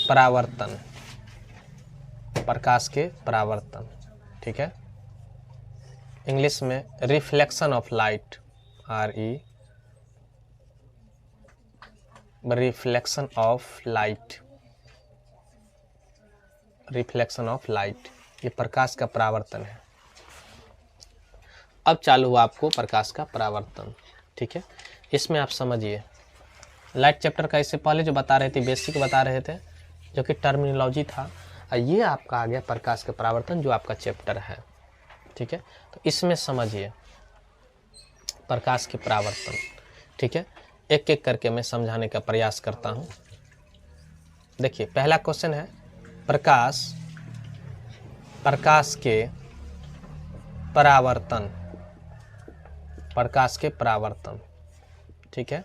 परावर्तन, प्रकाश के परावर्तन, ठीक है। इंग्लिश में reflection of light, RE, reflection of light, reflection of light, ये प्रकाश का परावर्तन है। अब चालू हुआ आपको प्रकाश का परावर्तन, ठीक है। इसमें आप समझिए, लाइट चैप्टर का इससे पहले जो बता रहे थे, बेसिक बता रहे थे, जो कि टर्मिनोलॉजी था, ये आपका आ गया प्रकाश का परावर्तन, जो आपका चैप्टर है, ठीक है। तो इसमें समझिए प्रकाश के परावर्तन, ठीक है। एक एक करके मैं समझाने का प्रयास करता हूं। देखिए, पहला क्वेश्चन है प्रकाश के परावर्तन, प्रकाश के परावर्तन, ठीक है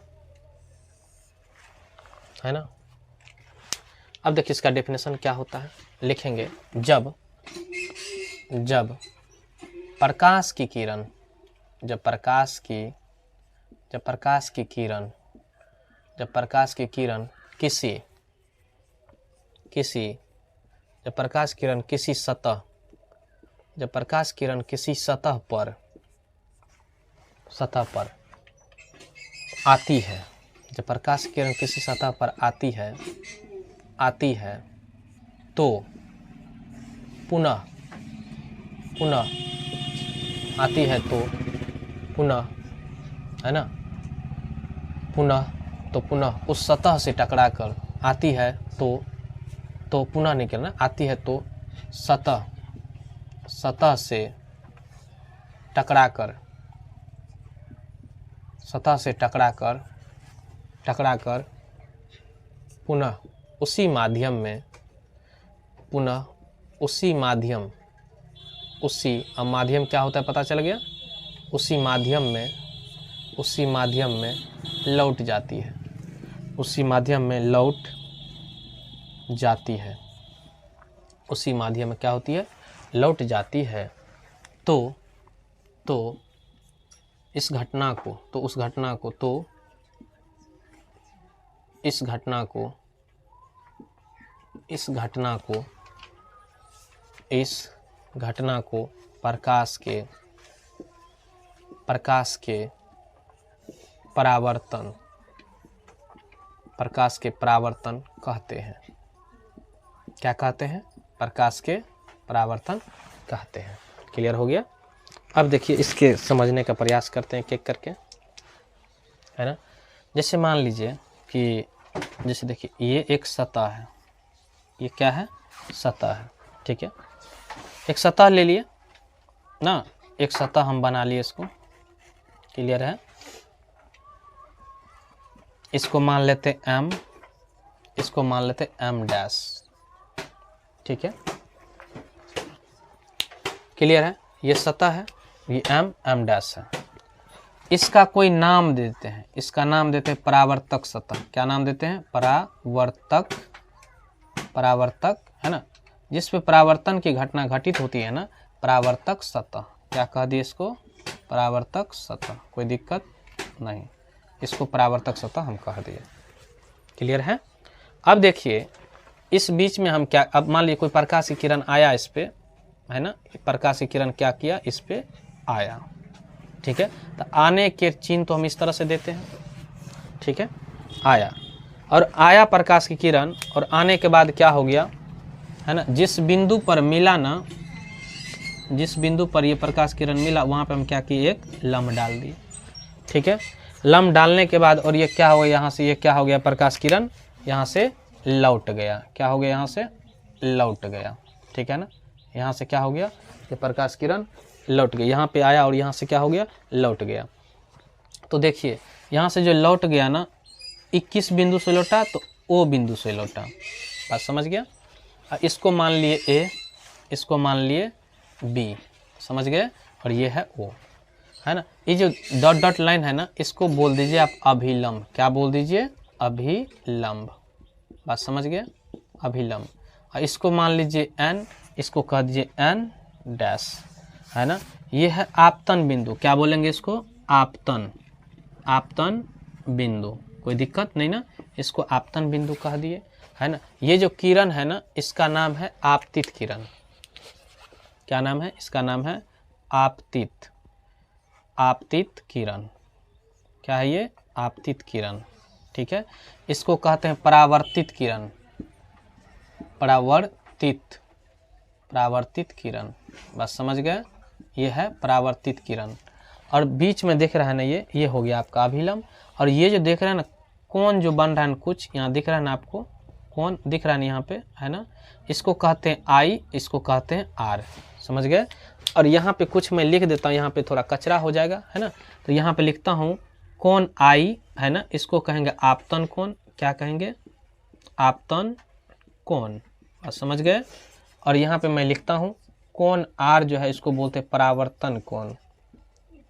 ना। अब देखिए इसका डेफिनेशन क्या होता है, लिखेंगे जब प्रकाश की किरण, जब प्रकाश की किरण किसी सतह पर आती है, जब प्रकाश की किरण किसी सतह पर आती है तो पुनः आती है तो पुनः, है ना, पुनः उस सतह से टकराकर आती है तो पुनः नहीं करना, आती है तो सतह से टकराकर पुनः उसी माध्यम क्या होता है पता चल गया, उसी माध्यम में लौट जाती है, उसी माध्यम में क्या होती है, लौट जाती है। तो इस घटना को प्रकाश के परावर्तन कहते हैं। क्या कहते हैं? प्रकाश के परावर्तन कहते हैं। क्लियर हो गया? अब देखिए इसके समझने का प्रयास करते हैं एक करके, है ना। जैसे मान लीजिए कि जैसे देखिए ये एक सतह है, ये क्या है? सतह है, ठीक है। एक सतह ले लिए ना, एक सतह हम बना लिए इसको। क्लियर है? इसको मान लेते M, इसको मान लेते M डैश, ठीक है। क्लियर है? ये सतह है, ये M डैश है। इसका कोई नाम देते हैं, इसका नाम देते हैं परावर्तक सतह। क्या नाम देते हैं? परावर्तक, है ना। जिस पे परावर्तन की घटना घटित होती है ना, परावर्तक सतह। क्या कह दिए इसको? परावर्तक सतह। कोई दिक्कत नहीं, इसको परावर्तक सतह हम कह दिए। क्लियर है? अब देखिए इस बीच में हम क्या, अब मान लीजिए कोई प्रकाश की किरण आया इस पे, है ना। प्रकाश की किरण क्या किया? इस पे आया, ठीक है। तो आने के चिन्ह तो हम इस तरह से देते हैं, ठीक है। आया, और आया प्रकाश की किरण, और आने के बाद क्या हो गया, है ना। जिस बिंदु पर मिला ना, जिस बिंदु पर ये प्रकाश किरण मिला, वहाँ पे हम क्या किए? एक लंब डाल दिए, ठीक है। लंब डालने के बाद और ये क्या हो गया? यहाँ से ये क्या हो गया? प्रकाश किरण यहाँ से लौट गया। क्या हो गया? यहाँ से लौट गया, ठीक है ना। यहाँ से क्या हो गया? ये प्रकाश किरण लौट गई, यहाँ पे आया और यहाँ से क्या हो गया? लौट गया। तो देखिए यहाँ से जो लौट गया ना, 21 बिंदु से लौटा, तो O बिंदु से लौटा। बात समझ गया? इसको मान लिए A, इसको मान लिए B, समझ गए। और ये है O, है ना। ये जो डॉट डॉट लाइन है ना, इसको बोल दीजिए आप अभिलंब। क्या बोल दीजिए? अभिलंब। बात समझ गए? अभिलंब। और इसको मान लीजिए N, इसको कह दीजिए N डैश, है ना। ये है आपतन बिंदु। क्या बोलेंगे इसको? आपतन बिंदु। कोई दिक्कत नहीं ना, इसको आपतन बिंदु कह दिए। है ना। ये जो किरण है ना, इसका नाम है आपतित किरण। क्या नाम है? इसका नाम है आपतित, आपतित किरण। क्या है ये? आपतित किरण। ठीक है। इसको कहते हैं परावर्तित किरण, परावर्तित, परावर्तित किरण। बस समझ गए, ये है परावर्तित किरण। और बीच में देख रहा है ना, ये हो गया आपका अभिलंब। और ये जो देख रहे हैं ना कोण जो बन रहा है ना, कुछ यहाँ दिख रहा है ना आपको, कोण दिख रहा है ना यहाँ पे, है ना, इसको कहते हैं आई, इसको कहते हैं आर। समझ गए। और यहाँ पे कुछ मैं लिख देता हूँ, यहाँ पे थोड़ा कचरा हो जाएगा, है ना। तो यहाँ पे लिखता हूँ कोण आई, है ना, इसको कहेंगे आपतन कोण। क्या कहेंगे? आपतन कोण। और समझ गए। और यहाँ पे मैं लिखता हूँ कोण आर जो है, इसको बोलते हैं परावर्तन कोण,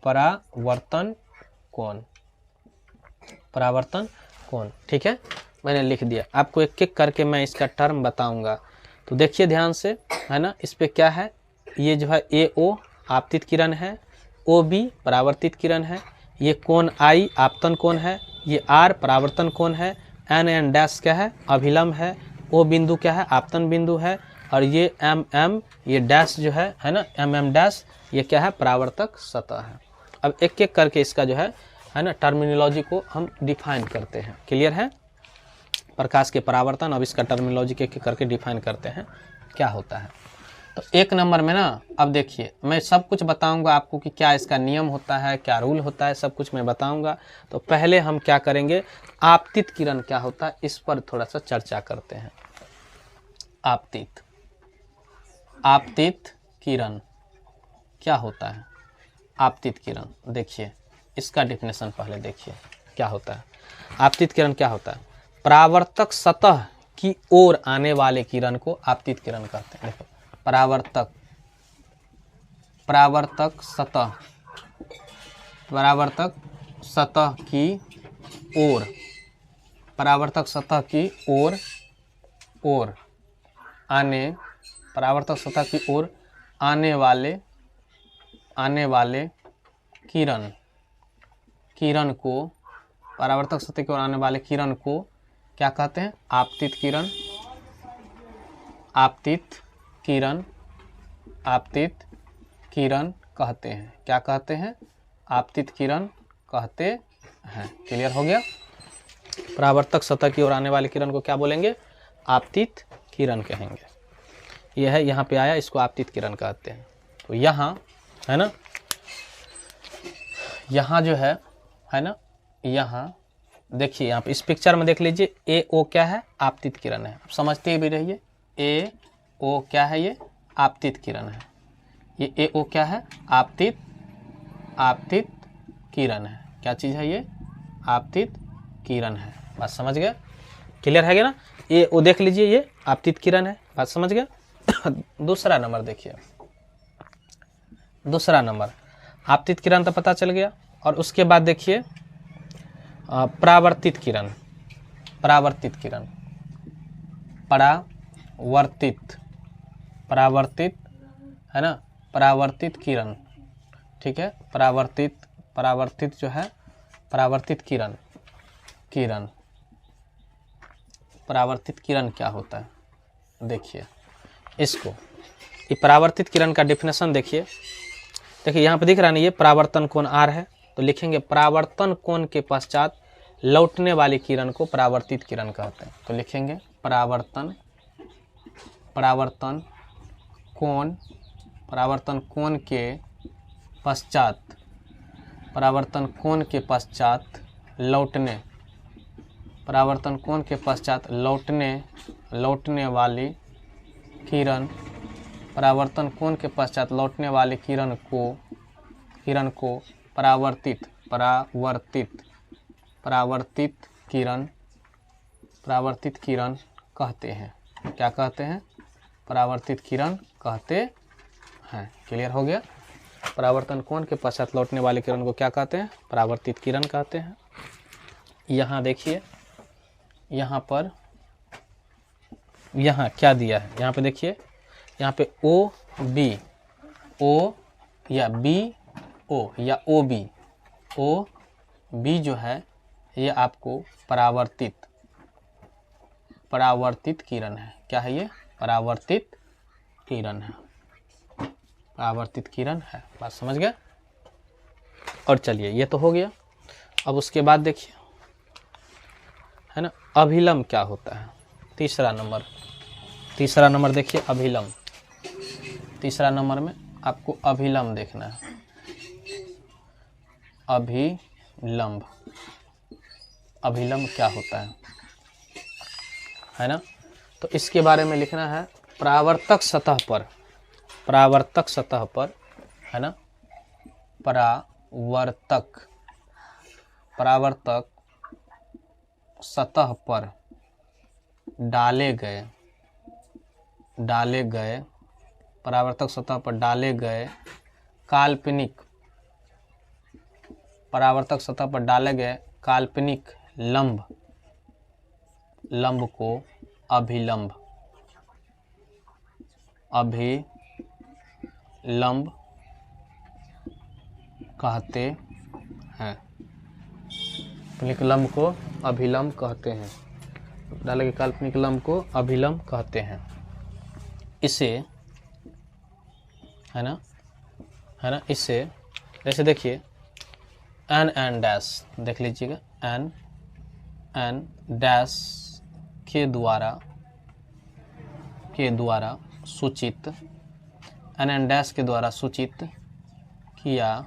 परावर्तन कोण, परावर्तन कोण। ठीक है, मैंने लिख दिया। आपको एक एक करके मैं इसका टर्म बताऊंगा, तो देखिए ध्यान से, है ना। इस पे क्या है? ये जो है ए ओ आपतित किरण है, ओ बी परावर्तित किरण है, ये कोण आई आपतन कोण है, ये आर परावर्तन कोण है, एन एन डैश क्या है? अभिलंब है, ओ बिंदु क्या है? आपतन बिंदु है, और ये एम एम ये डैश जो है ना, एम एम डैश, ये क्या है? परावर्तक सतह है। अब एक एक करके इसका जो है ना, टर्मिनोलॉजी को हम डिफाइन करते हैं। क्लियर है? प्रकाश के परावर्तन, अब इसका टर्मिनोलॉजी एक एक करके डिफाइन करते हैं क्या होता है। तो एक नंबर में ना, अब देखिए मैं सब कुछ बताऊंगा आपको कि क्या इसका नियम होता है, क्या रूल होता है, सब कुछ मैं बताऊंगा। तो पहले हम क्या करेंगे, आपतित किरण क्या होता है इस पर थोड़ा सा चर्चा करते हैं। आपतित, आपतित किरण क्या होता है? आपतित किरण देखिए, इसका डेफिनेशन पहले देखिए क्या होता है। आपतित किरण क्या होता है? परावर्तक सतह की ओर आने वाले किरण को आपतित किरण कहते हैं। देखो, परावर्तक, परावर्तक सतह, परावर्तक सतह की ओर, परावर्तक सतह की ओर आने, परावर्तक सतह की ओर आने वाले किरण, किरण को, परावर्तक सतह की ओर आने वाले किरण को क्या कहते हैं? आपतित किरण, आपतित किरण, आपतित किरण कहते हैं। क्या कहते हैं? आपतित किरण कहते हैं। क्लियर हो गया? परावर्तक सतह की ओर आने वाले किरण को क्या बोलेंगे? आपतित किरण कहेंगे। यह है, यहाँ पे आया, इसको आपतित किरण कहते हैं। तो यहाँ है ना, यहाँ जो है ना, यहाँ देखिए, यहाँ पे इस पिक्चर में देख लीजिए, ए ओ क्या है? आपतित किरण है। समझते भी रहिए, ए ओ क्या है? ये आपतित किरण है। ये ए ओ क्या है? आपतित, आपतित किरण है। क्या चीज़ है ये? आपतित किरण है। बात समझ गए? क्लियर है ना? ए ओ देख लीजिए, ये आपतित किरण है। बात समझ गए? दूसरा नंबर देखिए, दूसरा नंबर आपतित किरण तो पता चल गया। और उसके बाद देखिए परावर्तित किरण, परावर्तित किरण, परावर्तित, परावर्तित है ना, परावर्तित किरण। ठीक है, परावर्तित, परावर्तित जो है, परावर्तित किरण, किरण, परावर्तित किरण क्या होता है? देखिए इसको, ये परावर्तित किरण का डेफिनेशन देखिए। देखिए यहाँ पे दिख रहा है ना, ये परावर्तन कोण आर है, तो लिखेंगे परावर्तन कोण के पश्चात लौटने वाली किरण को परावर्तित किरण कहते हैं। तो लिखेंगे परावर्तन, परावर्तन कोण, परावर्तन कोण के पश्चात, परावर्तन कोण के पश्चात लौटने, परावर्तन कोण के पश्चात लौटने वाली किरण, परावर्तन कोण के पश्चात लौटने वाली किरण को परावर्तित, परावर्तित, परावर्तित किरण, परावर्तित किरण कहते हैं। क्या कहते हैं? परावर्तित किरण कहते हैं। क्लियर हो गया? परावर्तन कोण के पश्चात लौटने वाली किरण को क्या कहते हैं? परावर्तित किरण कहते हैं। यहाँ देखिए, यहाँ पर, यहाँ क्या दिया है? यहाँ पे देखिए, यहाँ पे ओ बी, ओ या बी ओ या ओ बी जो है, ये आपको परावर्तित, परावर्तित किरण है। क्या है ये? परावर्तित किरण है, परावर्तित किरण है। बात समझ गए? और चलिए ये तो हो गया। अब उसके बाद देखिए, है ना, अभिलंब क्या होता है? तीसरा नंबर देखिए, अभिलंब। तीसरा नंबर में आपको अभिलंब देखना है। अभिलंब क्या होता है ना? तो इसके बारे में लिखना है, परावर्तक सतह पर, है ना, परावर्तक सतह पर डाले गए परावर्तक सतह पर डाले गए काल्पनिक लंब को अभिलंब कहते हैं। काल्पनिक लंब को अभिलंब कहते हैं। डाले गए काल्पनिक लंब को अभिलंब कहते हैं। इसे, है ना, इससे जैसे देखिए एन डैश देख लीजिएगा, एन डैश के द्वारा सूचित, एन डैश के द्वारा सूचित किया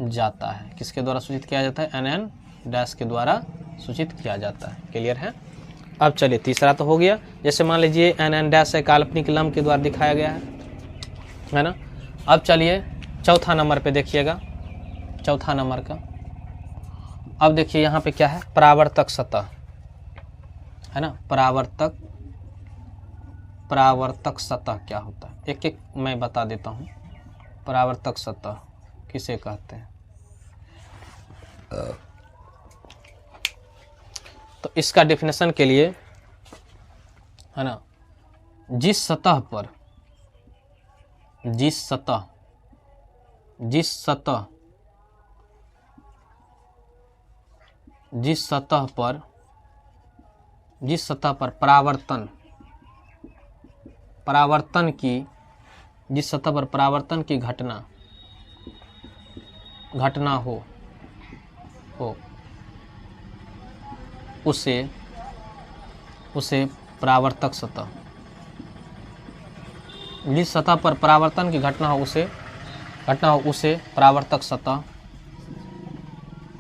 जाता है। किसके द्वारा सूचित किया जाता है? एन डैश के द्वारा सूचित किया जाता है। क्लियर है? अब चलिए तीसरा तो हो गया। जैसे मान लीजिए एन डैश है, काल्पनिक लंब के द्वारा दिखाया गया है ना। अब चलिए चौथा नंबर पे देखिएगा, चौथा नंबर का। अब देखिए यहाँ पे क्या है? परावर्तक सतह, है ना। परावर्तक सतह क्या होता है? एक एक मैं बता देता हूँ। परावर्तक सतह किसे कहते हैं? तो इसका डेफिनेशन के लिए, है ना, जिस सतह पर परावर्तन की घटना हो उसे परावर्तक सतह, जिस सतह पर परावर्तन की घटना हो उसे परावर्तक सतह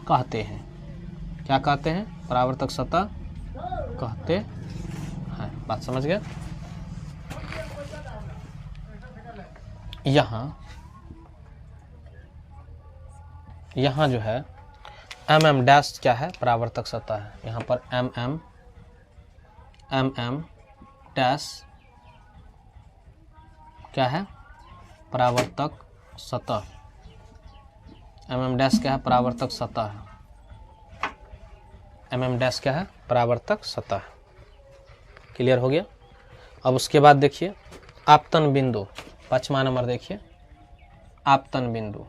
कहते हैं। क्या कहते हैं? परावर्तक सतह कहते हैं। बात समझ गए? यहाँ जो है एम डैश क्या है? परावर्तक सतह है। यहाँ पर एम डैश क्या है? परावर्तक सतह। एम डैश क्या है? परावर्तक सतह है। एम डैश क्या है? परावर्तक सतह। क्लियर हो गया? अब उसके बाद देखिए आपतन बिंदु, पांचवा नंबर देखिए, आपतन बिंदु।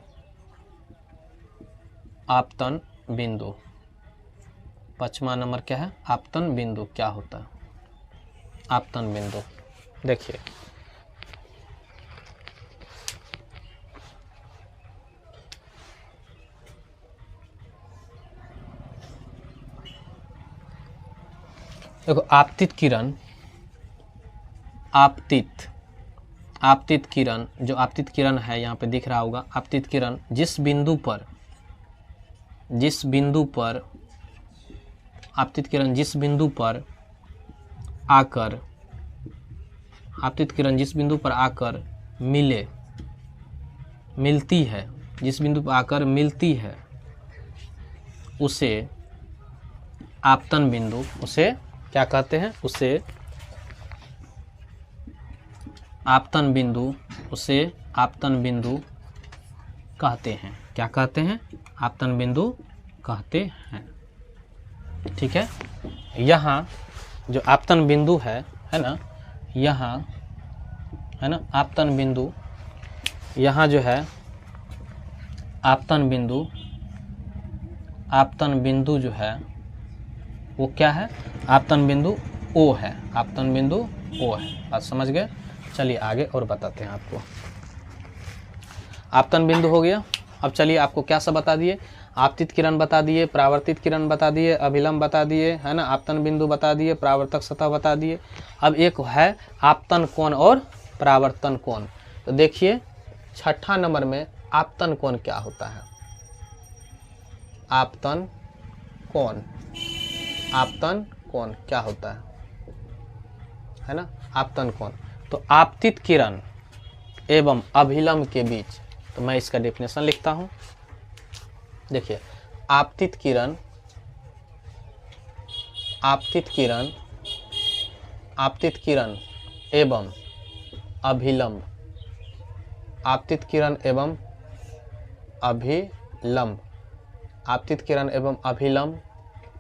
पांचवा नंबर क्या है? आपतन बिंदु क्या होता है? आपतन बिंदु देखिए, देखो आपतित किरण, जो आपतित किरण है यहाँ पे दिख रहा होगा। आपतित किरण जिस बिंदु पर आपतित किरण जिस बिंदु पर आकर मिलती है, जिस बिंदु पर आकर मिलती है उसे आपतन बिंदु, उसे क्या कहते हैं? उसे आपतन बिंदु कहते हैं। क्या कहते हैं? आपतन बिंदु कहते हैं। ठीक है? यहाँ जो आपतन बिंदु है ना, यहाँ है ना आपतन बिंदु, यहाँ जो है आपतन बिंदु जो है वो क्या है? आपतन बिंदु ओ है, आपतन बिंदु ओ है। बात समझ गए? चलिए आगे और बताते हैं आपको। आपतन बिंदु हो गया। अब चलिए आपको क्या सब बता दिए, आपतित किरण बता दिए, परावर्तित किरण बता दिए, अभिलंब बता दिए, है ना, आपतन बिंदु बता दिए, परावर्तक सतह बता दिए। अब एक है आपतन कोण और परावर्तन कोण। तो देखिए 6ठा नंबर में आपतन कोण क्या होता है। आपतन कोण, आपतन कोण क्या होता है ना, आपतन कोण। तो आपतित किरण एवं अभिलंब के बीच, तो मैं इसका डेफिनेशन लिखता हूं। देखिए आपतित किरण, आपतित किरण, आपतित किरण एवं अभिलंब, आपतित किरण एवं अभिलंब, आपतित किरण एवं अभिलंब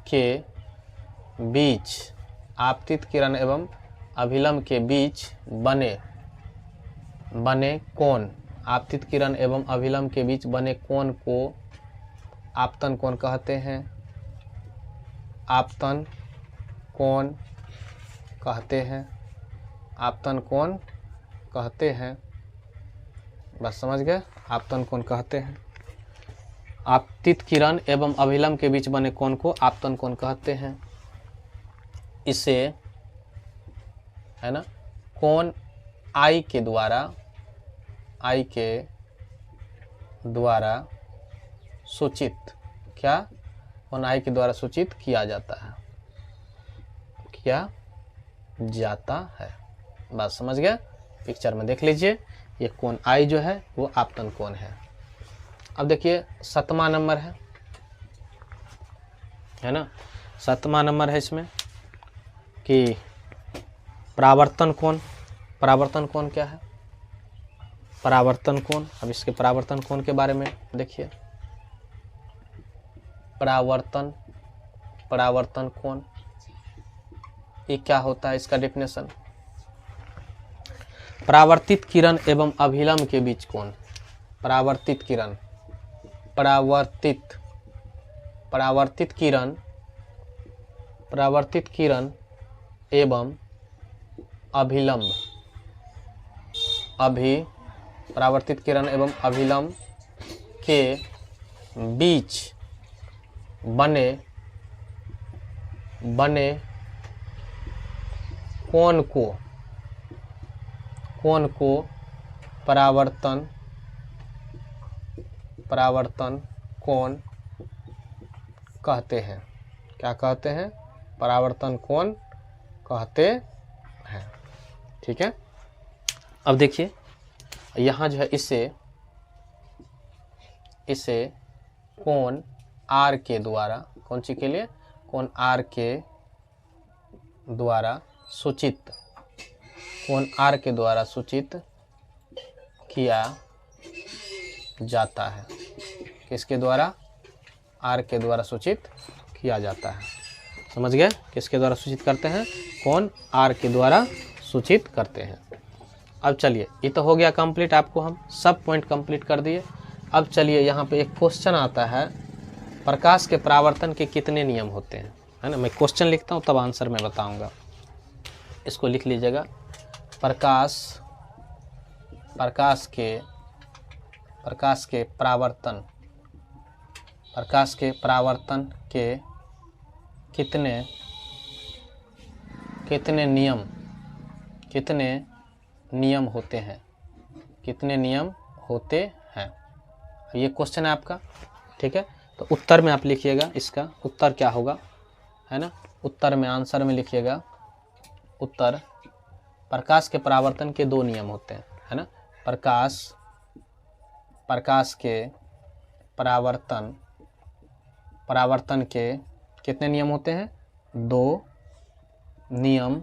के बीच, आपतित किरण एवं अभिलंब के बीच बने कोण, आपतित किरण एवं अभिलंब के बीच बने कोण को आपतन कोण कहते हैं, आपतन कोण कहते हैं, आपतन कोण कहते हैं। बस समझ गए, आपतन कोण कहते हैं। आपतित किरण एवं अभिलंब के बीच बने कोण को आपतन कोण कहते हैं। इसे, है ना, कोण आई के द्वारा सूचित, क्या, कोण आई के द्वारा सूचित किया जाता है, किया जाता है। बात समझ गया? पिक्चर में देख लीजिए, ये कोण आई जो है वो आपतन कोण है। अब देखिए 7वां नंबर है ना, 7वां नंबर है इसमें कि परावर्तन कोण। परावर्तन कोण क्या है? परावर्तन कोण, अब इसके परावर्तन कोण के बारे में देखिए। परावर्तन कोण ये क्या होता है, इसका डेफिनेशन। परावर्तित किरण एवं अभिलंब के बीच कोण, परावर्तित किरण, परावर्तित किरण एवं अभिलंब, परावर्तित किरण एवं अभिलंब के बीच बने कोण को परावर्तन कोण कहते हैं। क्या कहते हैं? परावर्तन कोण कहते हैं। ठीक है। अब देखिए यहाँ जो है इसे कोण आर के द्वारा, कौन सी के लिए, कोण आर के द्वारा सूचित, कोण आर के द्वारा सूचित किया जाता है। किसके द्वारा? आर के द्वारा सूचित किया जाता है। समझ गए? किसके द्वारा सूचित करते हैं? कोण आर के द्वारा सूचित करते हैं। अब चलिए, ये तो हो गया कंप्लीट, आपको हम सब पॉइंट कंप्लीट कर दिए। अब चलिए यहाँ पे एक क्वेश्चन आता है, प्रकाश के परावर्तन के कितने नियम होते हैं, है ना। मैं क्वेश्चन लिखता हूँ तब आंसर मैं बताऊंगा। इसको लिख लीजिएगा, प्रकाश के परावर्तन के कितने नियम होते हैं, कितने नियम होते हैं। ये क्वेश्चन है आपका, ठीक है। तो उत्तर में आप लिखिएगा, इसका उत्तर क्या होगा, है ना। उत्तर में, आंसर में लिखिएगा, उत्तर प्रकाश के परावर्तन के 2 नियम होते हैं, है ना। प्रकाश के परावर्तन के कितने नियम होते हैं? 2 नियम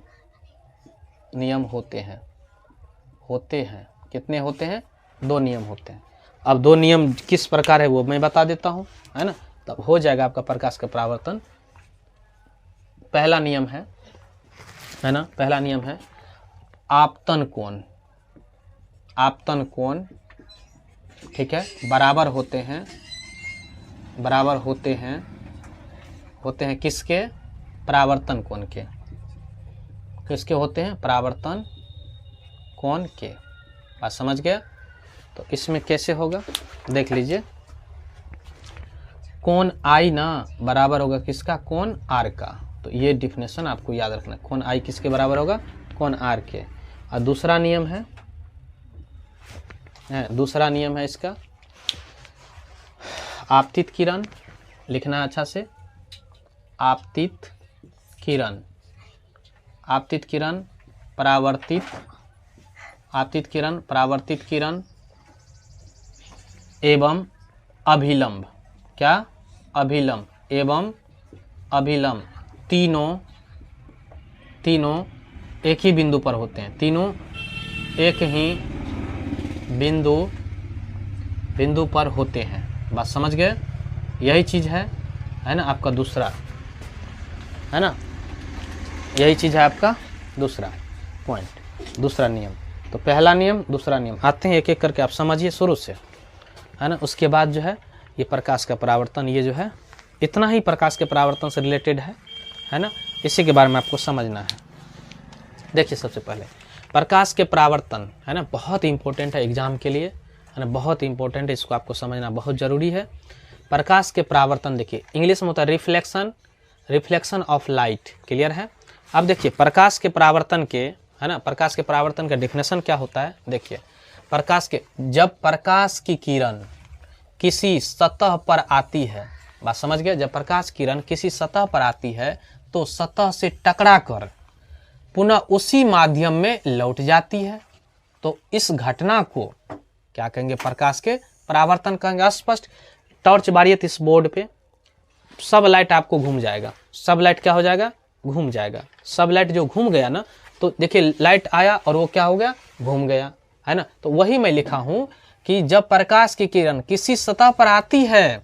होते हैं। कितने होते हैं? 2 नियम होते हैं। अब 2 नियम किस प्रकार है वो मैं बता देता हूँ, है ना। तब हो जाएगा आपका प्रकाश का परावर्तन। पहला नियम है ना, पहला नियम है आपतन कोण, ठीक है, बराबर होते हैं किसके? परावर्तन कोण के। किसके होते हैं? परावर्तन कोण के। बात समझ गया? तो इसमें कैसे होगा देख लीजिए। कोण आई ना बराबर होगा किसका? कोण आर का। तो ये डिफिनेशन आपको याद रखना, कोण आई किसके बराबर होगा? कोण आर के। और दूसरा नियम है दूसरा नियम है इसका आपतित किरण, लिखना है अच्छा से। आपतित किरण, आपतित किरण परावर्तित, आपतित किरण परावर्तित किरण एवं अभिलंब। क्या? अभिलंब एवं अभिलंब तीनों एक ही बिंदु पर होते हैं। तीनों एक ही बिंदु पर होते हैं। बात समझ गए? यही चीज़ है ना आपका दूसरा, है ना, यही चीज़ है आपका दूसरा पॉइंट, दूसरा नियम। तो पहला नियम, दूसरा नियम, आते हैं एक एक करके, आप समझिए शुरू से, है ना। उसके बाद जो है ये प्रकाश का परावर्तन, ये जो है इतना ही प्रकाश के परावर्तन से रिलेटेड है ना, इसी के बारे में आपको समझना है। देखिए सबसे पहले प्रकाश के परावर्तन, है ना, बहुत इंपॉर्टेंट है एग्जाम के लिए, है ना, बहुत इंपॉर्टेंट है, इसको आपको समझना बहुत ज़रूरी है। प्रकाश के परावर्तन देखिए इंग्लिश में होता है रिफ्लेक्शन ऑफ लाइट। क्लियर है? अब देखिए प्रकाश के परावर्तन के, है ना, प्रकाश के परावर्तन का डेफिनेशन क्या होता है। देखिए प्रकाश के, जब प्रकाश की किरण किसी सतह पर आती है, बात समझ गए, जब प्रकाश किरण किसी सतह पर आती है तो सतह से टकरा कर पुनः उसी माध्यम में लौट जाती है। तो इस घटना को क्या कहेंगे? प्रकाश के परावर्तन कहेंगे। स्पष्ट टॉर्च बारिए इस बोर्ड पे, सब लाइट आपको घूम जाएगा। सब लाइट क्या हो जाएगा? घूम जाएगा। सब लाइट जो घूम गया ना, तो देखिए लाइट आया और वो क्या हो गया? घूम गया, है ना। तो वही मैं लिखा हूं कि जब प्रकाश की किरण किसी सतह पर आती है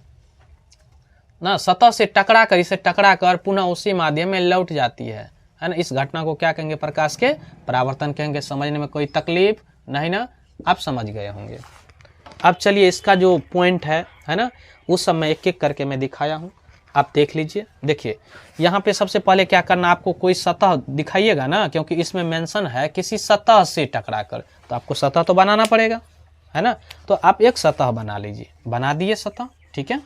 ना, सतह से टकरा कर, इसे टकरा कर पुनः उसी माध्यम में लौट जाती है ना, इस घटना को क्या कहेंगे? प्रकाश के परावर्तन कहेंगे। समझने में कोई तकलीफ नहीं ना? आप समझ गए होंगे। अब चलिए इसका जो पॉइंट है ना, उस सब मैं एक एक करके मैं दिखाया हूँ, आप देख लीजिए। देखिए यहाँ पे सबसे पहले क्या करना, आपको कोई सतह दिखाइएगा ना, क्योंकि इसमें मेंशन है किसी सतह से टकरा कर, तो आपको सतह तो बनाना पड़ेगा, है ना। तो आप एक सतह बना लीजिए, बना दिए सतह, ठीक है।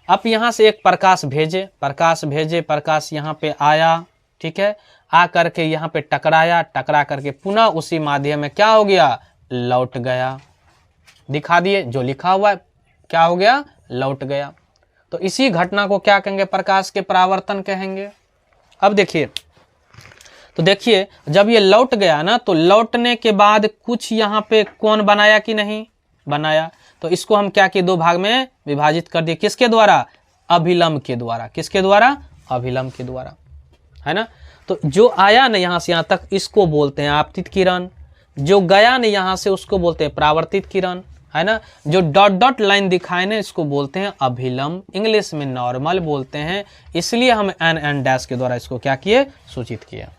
अब यहाँ से एक प्रकाश भेजे, प्रकाश यहाँ पे आया, ठीक है, आ करके यहाँ पे टकराया, टकरा करके पुनः उसी माध्यम में क्या हो गया? लौट गया। दिखा दिए, जो लिखा हुआ है क्या हो गया? लौट गया। तो इसी घटना को क्या कहेंगे? प्रकाश के परावर्तन कहेंगे। अब देखिए, तो देखिए जब ये लौट गया ना, तो लौटने के बाद कुछ यहाँ पे कोण बनाया कि नहीं बनाया? तो इसको हम क्या किए? दो भाग में विभाजित कर दिए। किसके द्वारा? अभिलंब के द्वारा। किसके द्वारा? अभिलंब के द्वारा, है ना। तो जो आया ना यहाँ से यहाँ तक, इसको बोलते हैं आपतित किरण। जो गया ना यहाँ से, उसको बोलते हैं परावर्तित किरण, है ना। जो डॉट डॉट लाइन दिखाए ना, इसको बोलते हैं अभिलंब, इंग्लिश में नॉर्मल बोलते हैं। इसलिए हम एन डैश के द्वारा इसको क्या किए? सूचित किया।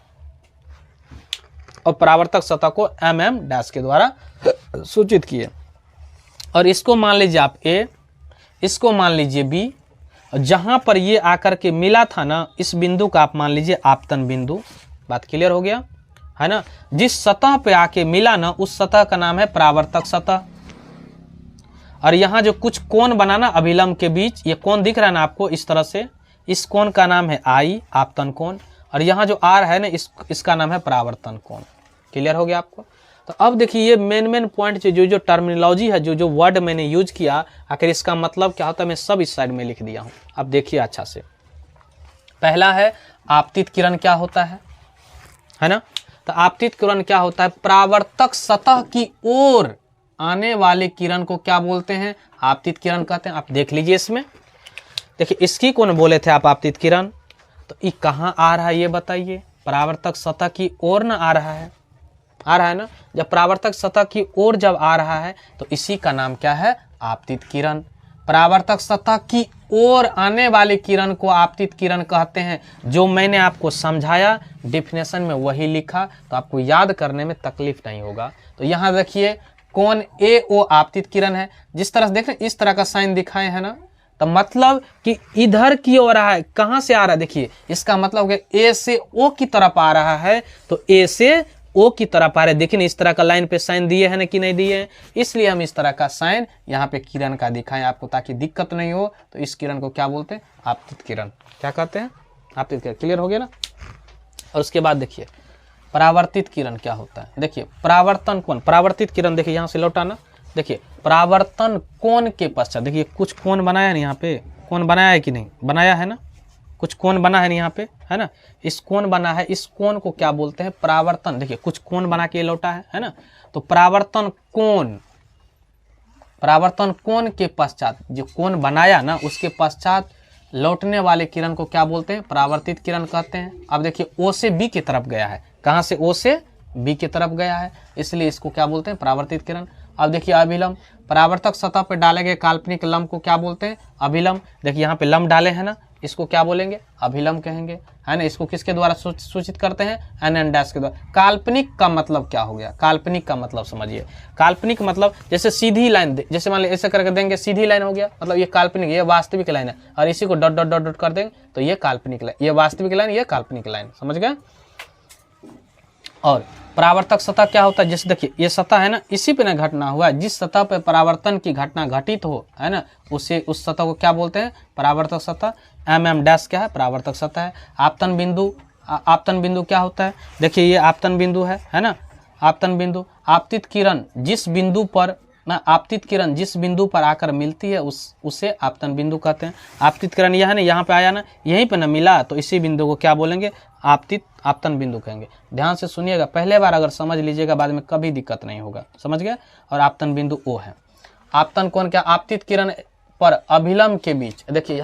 और परावर्तक सतह को एम डैश के द्वारा सूचित किए। और इसको मान लीजिए आप ए, इसको मान लीजिए बी। जहां पर ये आकर के मिला था ना, इस बिंदु का आप मान लीजिए आपतन बिंदु। बात क्लियर हो गया, है ना। जिस सतह पे आके मिला ना, उस सतह का नाम है परावर्तक सतह। और यहाँ जो कुछ कोण बनाना अभिलंब के बीच, ये कोण दिख रहा है ना आपको इस तरह से, इस कोण का नाम है आई, आपतन कोण। और यहाँ जो आर है ना, इसका नाम है परावर्तन कोण। क्लियर हो गया आपको? तो अब देखिए ये मेन पॉइंट, जो टर्मिनोलॉजी है, जो वर्ड मैंने यूज किया, आखिर इसका मतलब क्या होता है, मैं सब इस साइड में लिख दिया हूँ। अब देखिए अच्छा से, पहला है आपतित किरण क्या होता है ना। तो आपतित किरण क्या होता है? परावर्तक सतह की ओर आने वाले किरण को क्या बोलते हैं? आपतित किरण कहते हैं। आप देख लीजिए इसमें, देखिए इसकी कौन बोले थे आप? आपतित किरण। तो ये कहाँ आ रहा है ये बताइए? परावर्तक सतह की ओर ना आ रहा है ना। जब परावर्तक सतह की ओर जब आ रहा है, तो इसी का नाम क्या है? आपतित किरण। परावर्तक सतह की ओर आने वाले किरण को आपतित किरण कहते हैं। जो मैंने आपको समझाया डेफिनेशन में वही लिखा, तो आपको याद करने में तकलीफ नहीं होगा। तो यहाँ देखिए कोण ए ओ आपतित किरण है। जिस तरह से देख रहे इस तरह का साइन दिखाए है ना, तो मतलब कि इधर की ओर आ रहा है, कहाँ से आ रहा है, देखिए इसका मतलब कि ए से ओ की तरफ आ रहा है, तो ए से ओ की तरफ आ रहा है। देखिए ना इस तरह का लाइन पे साइन दिए है ना कि नहीं दिए हैं, इसलिए हम इस तरह का साइन यहाँ पे किरण का दिखाएं आपको, ताकि दिक्कत नहीं हो। तो इस किरण को क्या बोलते हैं, आपतित किरण। क्या कहते हैं, आपतित किरण। क्लियर हो गया ना। और उसके बाद देखिए परावर्तित किरण क्या होता है। देखिए परावर्तन कोण, परावर्तित किरण देखिए यहाँ से लौटाना, देखिए परावर्तन कोण के पश्चात, देखिए कुछ कोण बनाया है ना, यहाँ पे कोण बनाया है कि नहीं, बनाया है ना, कुछ कोण बना है यहाँ पे, है ना, इस कोण बना है, इस कोण को क्या बोलते हैं, परावर्तन। देखिए कुछ कोण बना के लौटा है ना, तो परावर्तन कोण, परावर्तन कोण के पश्चात जो कोण बनाया ना, उसके पश्चात लौटने वाले किरण को क्या बोलते हैं, परावर्तित किरण कहते हैं। अब देखिए ओ से बी की तरफ गया है, कहाँ से, ओ से बी की तरफ गया है, इसलिए इसको क्या बोलते हैं, परावर्तित किरण। अब देखिए अभिलंब, परावर्तक सतह पर डाले गए काल्पनिक लंब को क्या बोलते हैं, अभिलंब। देखिए यहाँ पे लंब डाले हैं ना, इसको क्या बोलेंगे, अभिलंब कहेंगे, है ना। इसको किसके द्वारा सूचित करते हैं, एन डैश के द्वारा। काल्पनिक का मतलब क्या हो गया, काल्पनिक का मतलब समझिए। काल्पनिक मतलब जैसे सीधी लाइन, जैसे मान लीजिए ऐसे करके देंगे, सीधी लाइन हो गया, मतलब ये काल्पनिक, ये वास्तविक लाइन है। और इसी co dot dot dot dot कर देंगे तो ये काल्पनिक लाइन, ये वास्तविक लाइन, ये काल्पनिक लाइन, समझ गए। और परावर्तक सतह क्या होता है, जैसे देखिए ये सतह है ना, इसी पे ना घटना हुआ है, जिस सतह पे परावर्तन की घटना घटित हो, है ना, उसे उस सतह को क्या बोलते हैं, परावर्तक सतह। एम डैश क्या है, परावर्तक सतह है। आपतन बिंदु, आपतन बिंदु क्या होता है, देखिए ये आपतन बिंदु है ना, आपतन बिंदु। आपतित किरण जिस बिंदु पर ना, आपतित किरण जिस बिंदु पर आकर मिलती है उसे आपतन बिंदु कहते हैं। आपतित किरण यह है ना, यहाँ पे आया ना, यहीं पे ना मिला, तो इसी बिंदु को क्या बोलेंगे, आपतन बिंदु कहेंगे। ध्यान से सुनिएगा, पहले बार अगर समझ लीजिएगा, बाद में कभी दिक्कत नहीं होगा, समझ गए। और आपतन बिंदु ओ है। आपतन कोण क्या, आपतित किरण पर अभिलंब के बीच, देखिए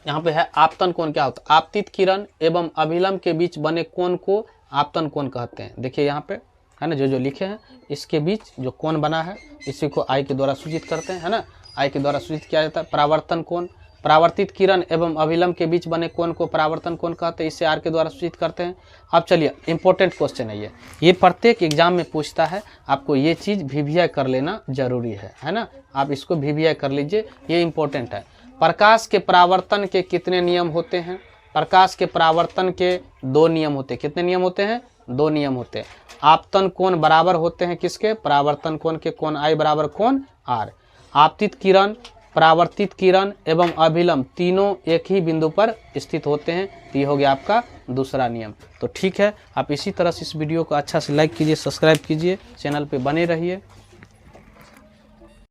यहाँ पे है आपतन कोण क्या होता है, आपतित किरण एवं अभिलंब के बीच बने कोण को आपतन कोण कहते हैं। देखिए यहाँ पे है ना, जो लिखे हैं, इसके बीच जो कोण बना है, इसी को आई के द्वारा सूचित करते हैं, है ना, आई के द्वारा सूचित किया जाता है। परावर्तन कोण, परावर्तित किरण एवं अभिलंब के बीच बने कोण को परावर्तन कोण कहते हैं, इसे आर के द्वारा सूचित करते हैं। अब चलिए इंपॉर्टेंट क्वेश्चन है ये प्रत्येक एग्जाम में पूछता है, आपको ये चीज़ VVI कर लेना जरूरी है ना, आप इसको VVI कर लीजिए, ये इंपॉर्टेंट है। प्रकाश के परावर्तन के कितने नियम होते हैं, प्रकाश के परावर्तन के 2 नियम होते हैं। कितने नियम होते हैं, 2 नियम होते हैं। आपतन कोण बराबर होते हैं किसके, परावर्तन कोण के, कोण आई बराबर कोण आर। आपतित किरण, परावर्तित किरण एवं अभिलंब तीनों एक ही बिंदु पर स्थित होते हैं। तो ये हो गया आपका दूसरा नियम। तो ठीक है, आप इसी तरह से इस वीडियो को अच्छा से लाइक कीजिए, सब्सक्राइब कीजिए, चैनल पे बने रहिए।